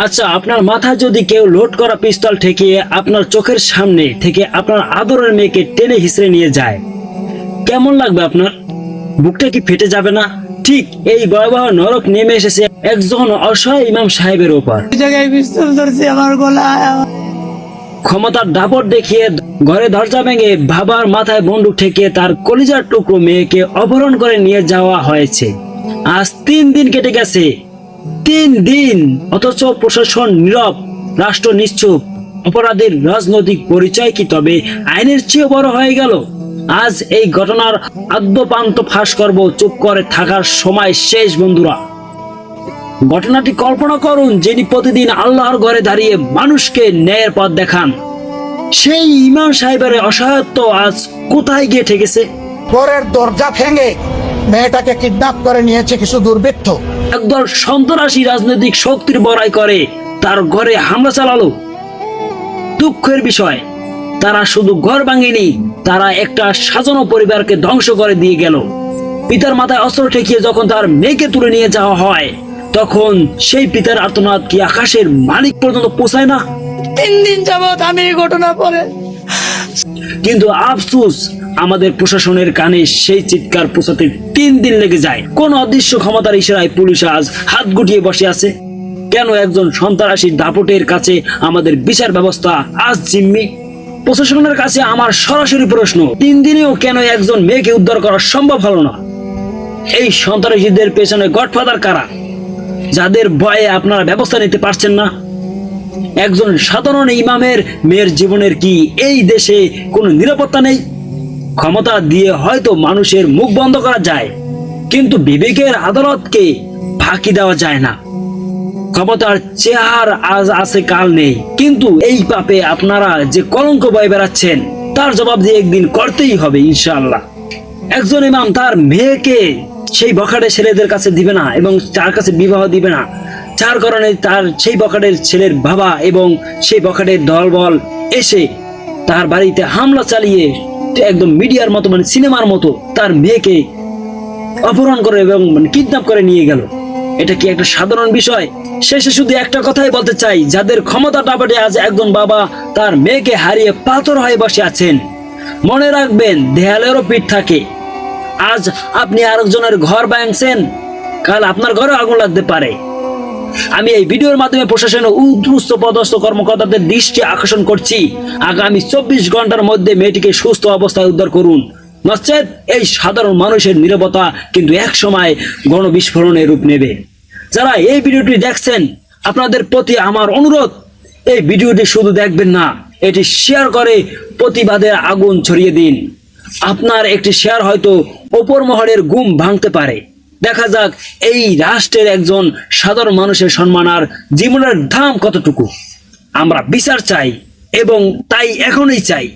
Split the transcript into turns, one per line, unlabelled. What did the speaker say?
আচ্ছা, আপনার মাথায় যদি কেউ লোড করা পিস্তল ঠেকিয়ে আপনার চোখের সামনে থেকে আপনার আদরের মেয়েকে টেনে হিসড়ে নিয়ে যায়, কেমন লাগবে আপনার? বুকটা কি ফেটে যাবে না? ঠিক এই ভয়াবহ নরক নেমে এসেছে একজন অসহায় ইমাম সাহেবের উপর।
জায়গায় পিস্তল ধরছে আমার গলায়।
ক্ষমতার দাপট দেখিয়ে ঘরে দরজা ভেঙে বাবার মাথায় বন্দুক ঠেকিয়ে তার কলিজার টুকরো মেয়েকে অপহরণ করে নিয়ে যাওয়া হয়েছে। আজ 3 দিন কেটে গেছে, 3 দিন, অথচ প্রশাসন নীরব, রাষ্ট্র নিশ্চুপ। অপরাধীর রাজনৈতিক পরিচয় কি তবে আইনের চেয়ে বড় হয়ে গেল? আজ এই ঘটনার আদ্যপান্ত ফাঁস করব, চুপ করে থাকার সময় শেষ বন্ধুরা। ঘটনাটি কল্পনা করুন, যিনি প্রতিদিন আল্লাহর ঘরে দাঁড়িয়ে মানুষকে ন্যায়ের পথ দেখান, সেই ইমাম সাহেবের অসহায়ত্ব আজ কোথায় গিয়ে ঠেকেছে?
ঘরের দরজা ভেঙে মেয়েটাকে কিডন্যাপ করে নিয়েছে কিছু দুর্বৃত্ত।
একদল সন্ত্রাসী রাজনৈতিক শক্তির বড়াই করে তার ঘরে হামলা চালালো। দুঃখের বিষয়, তারা শুধু ঘর ভাঙেনি, তারা একটা সাজানো পরিবারকে ধ্বংস করে দিয়ে গেল। পিতার মাথায় অস্ত্র ঠেকিয়ে যখন তার মেয়েকে তুলে নিয়ে যাওয়া হয়, তখন সেই পিতার আর্তনাদ কি আকাশের মালিক পর্যন্ত পৌঁছায় না?
3 দিন যাবত আমি এই ঘটনা পরে।
কিন্তু আফসোস, আমাদের প্রশাসনের কানে সেই চিৎকার পৌঁছাতে 3 দিন লেগে যায়। কোন অদৃশ্য ক্ষমতার ইশারায় পুলিশ আজ হাত গুটিয়ে বসে আছে? কেন একজন সন্ত্রাসীর দাপটের কাছে আমাদের বিচার ব্যবস্থা আজ জিম্মি? প্রশাসনের কাছে আমার সরাসরি প্রশ্ন, 3 দিনেও কেন একজন মেয়েকে উদ্ধার করা সম্ভব হলো না? এই সন্ত্রাসীদের পেছনে গডফাদার কারা, যাদের ভয়ে আপনারা ব্যবস্থা নিতে পারছেন না? একজন সাধারণ ইমামের মেয়ের জীবনের কি এই দেশে কোনো নিরাপত্তা নেই? ক্ষমতা দিয়ে হয়তো মানুষের মুখ বন্ধ করা যায়, কিন্তু বিবেকের আদালতকে ফাঁকি দেওয়া যায় না। ক্ষমতার চেহার আজ আছে, কাল নেই, কিন্তু এই পাপে আপনারা যে কলঙ্ক বয়ে বেড়াচ্ছেন তার জবাব দিয়ে একদিন করতেই হবে ইনশাআল্লাহ। একজন ইমাম তার মেয়েকে সেই বখাটে ছেলেদের কাছে দিবে না এবং তার কাছে বিবাহ দিবে না, যার কারণে তার সেই বখাটের ছেলের বাবা এবং সেই বখাটের দলবল এসে তার বাড়িতে হামলা চালিয়ে একদম মিডিয়ার মতো, মানে সিনেমার মতো তার মেয়েকে অপহরণ করে এবং কিডন্যাপ করে নিয়ে গেল। এটা কি একটা সাধারণ বিষয়? শেষে শুধু একটা কথাই বলতে চাই, যাদের ক্ষমতা দাপটে আজ একজন বাবা তার মেয়েকে হারিয়ে পাথর হয়ে বসে আছেন, মনে রাখবেন দেয়ালেরও পিঠ থাকে। আজ আপনি আরেকজনের ঘর ভাঙছেন, কাল আপনার ঘরে আগুন লাগতে পারে। আমি এই ভিডিওর মাধ্যমে প্রশাসনের উচ্চ পদস্থ কর্মকর্তাদের দৃষ্টি আকর্ষণ করছি, আগামী 24 ঘন্টার মধ্যে মেয়েটিকে সুস্থ অবস্থায় উদ্ধার করুন, নচেত এই সাধারণ মানুষের নীরবতা কিন্তু এক সময় গণবিস্ফোরণের রূপ নেবে। যারা এই ভিডিওটি দেখছেন, আপনাদের প্রতি আমার অনুরোধ, এই ভিডিওটি শুধু দেখবেন না, এটি শেয়ার করে প্রতিবাদের আগুন ছড়িয়ে দিন। আপনার একটি শেয়ার হয়তো ওপর মহলের ঘুম ভাঙতে পারে। দেখা যাক এই রাষ্ট্রের একজন সাধারণ মানুষের সম্মান আর জীবনের দাম কতটুকু। আমরা বিচার চাই এবং তাই এখনই চাই।